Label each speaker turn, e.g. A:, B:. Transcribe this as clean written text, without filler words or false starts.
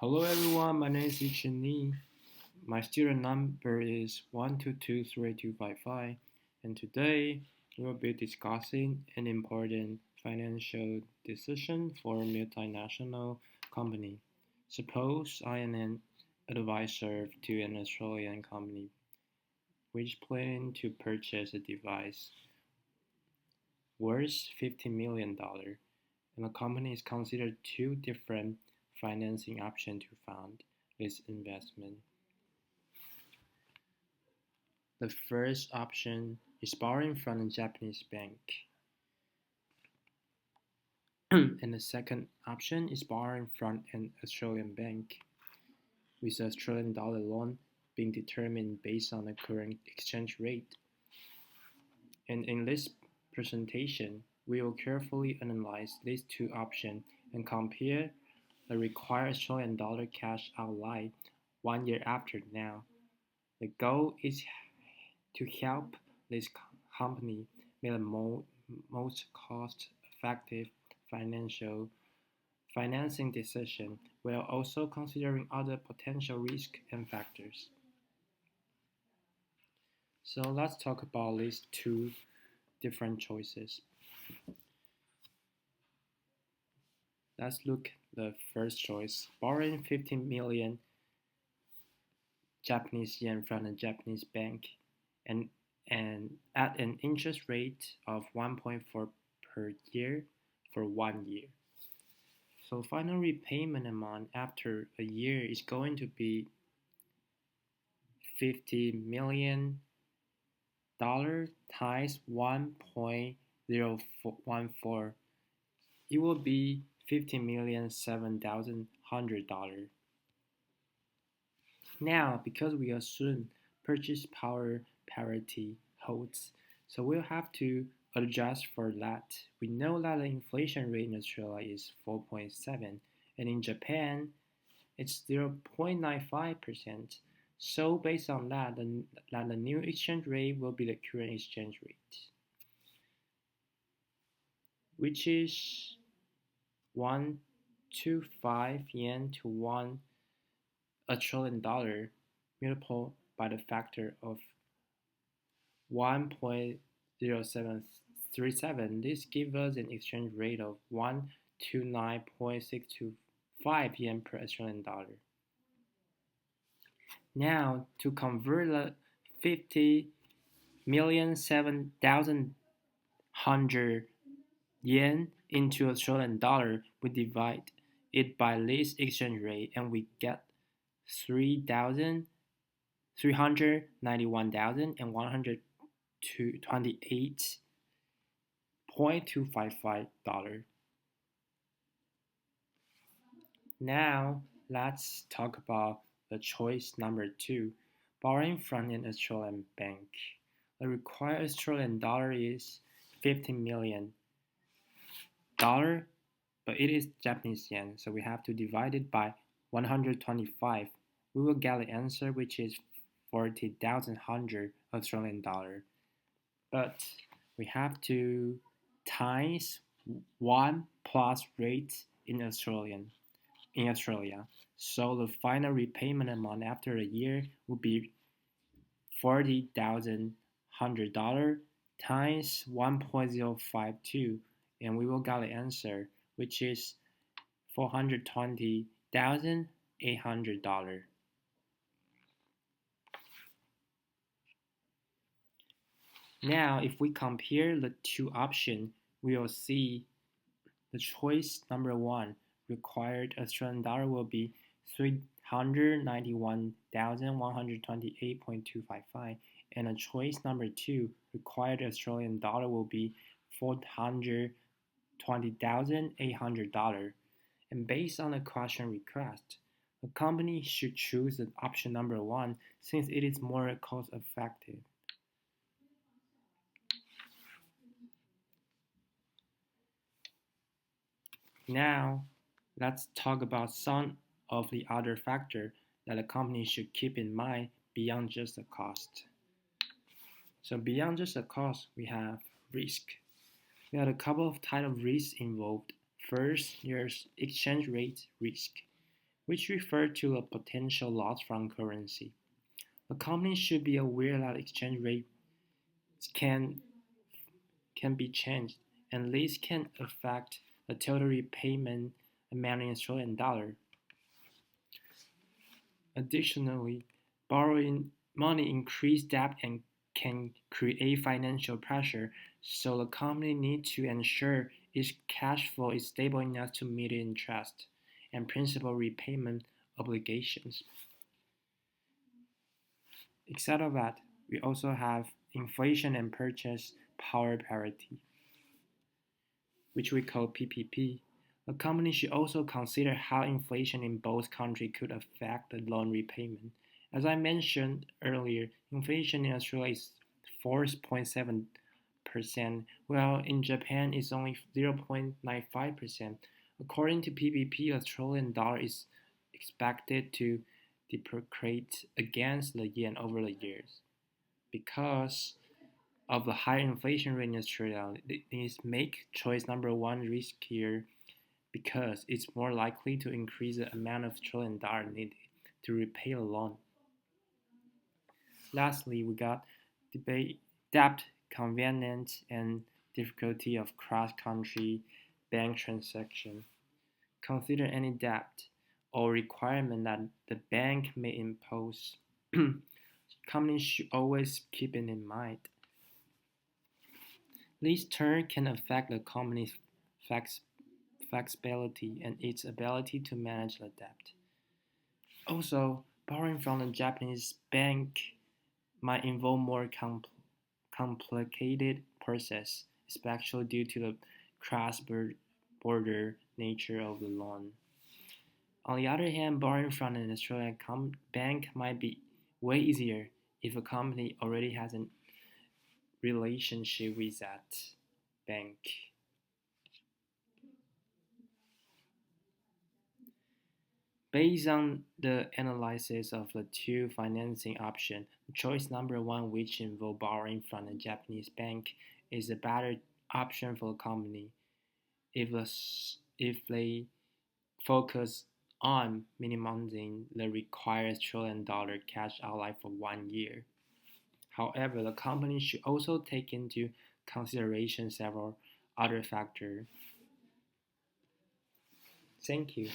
A: Hello everyone, my name is Yichen Li. My student number is 1223255 and today we will be discussing an important financial decision for a multinational company. Suppose I am an advisor to an Australian company which plan to purchase a device worth $50 million, and the company is considered two different financing options to fund this investment. The first option is borrowing from a Japanese bank, and the second option is borrowing from an Australian bank, with the Australian dollar loan being determined based on the current exchange rate. And in this presentation, we will carefully analyze these two options and compare the required Australian dollar cash outlay 1 year after now. The goal is to help this company make the most cost-effective financing decision while also considering other potential risks and factors. So let's talk about these two different choices. Let's look at the first choice, borrowing 15 million Japanese yen from a Japanese bank and at an interest rate of 1.4 per year for 1 year. So final repayment amount after a year is going to be $50 million times 1.014. It will be $50,007,100. Now, because we assume purchase power parity holds, so we'll have to adjust for that. We know that the inflation rate in Australia is 4.7 and in Japan it's 0.95%. So based on that, the new exchange rate will be the current exchange rate, which is 125 yen to 1 Australian dollar multiplied by the factor of 1.0737. This gives us an exchange rate of 129.625 yen per Australian dollar. Now, to convert the 50,007,100 yen into Australian dollar, we divide it by this exchange rate and we get 391,128.255 dollars. Now, let's talk about the choice number 2, borrowing from an Australian bank. The required Australian dollar is $15 million, but it is Japanese yen, so we have to divide it by 125. We will get the answer, which is 40,100 Australian dollar. But we have to times 1 plus rate in Australia. So the final repayment amount after a year would be $40,100 times 1.052, and we will get the answer, which is $420,800. Now, if we compare the two options, we will see the choice number 1, required Australian dollar, will be 391,128.255, and the choice number 2, required Australian dollar, will be $420,800. And based on the question request, the company should choose the option number 1 since it is more cost effective. Now, let's talk about some of the other factors that a company should keep in mind beyond just the cost. So beyond just the cost, we have risk. We have a couple of types of risks involved. First, there's exchange rate risk. which refer to a potential loss from currency. A company should be aware that exchange rates can, can be changed, and this can affect the total repayment amount in Australian dollar. Additionally, borrowing money increases debt and can create financial pressure, so the company needs to ensure its cash flow is stable enough to meet interest and principal repayment obligations. Except of that, we also have inflation and purchase power parity, which we call PPP. A company should also consider how inflation in both countries could affect the loan repayment. As I mentioned earlier, inflation in Australia is 4.7%, while in Japan it's only 0.95%. According to PPP, Australian dollar is expected to depreciate against the yen over the years. Because of the high inflation rate in Australia, this make choice number one riskier because it's more likely to increase the amount of Australian dollar needed to repay the loan. Lastly, we got debate debt, convenience, and difficulty of cross-country bank transaction. Consider any debt or requirement that the bank may impose. Companies should always keep it in mind. This term can affect the company's flexibility and its ability to manage the debt. Also, borrowing from a Japanese bank might involve more complicated process, especially due to the cross-border nature of the loan. On the other hand, borrowing from an Australian bank might be way easier if a company already has a relationship with that bank. Based on the analysis of the two financing options, choice number one, which involves borrowing from a Japanese bank, is a better option for the company if they focus on minimizing the required Australian dollar cash outlay for 1 year. However, the company should also take into consideration several other factors. Thank you.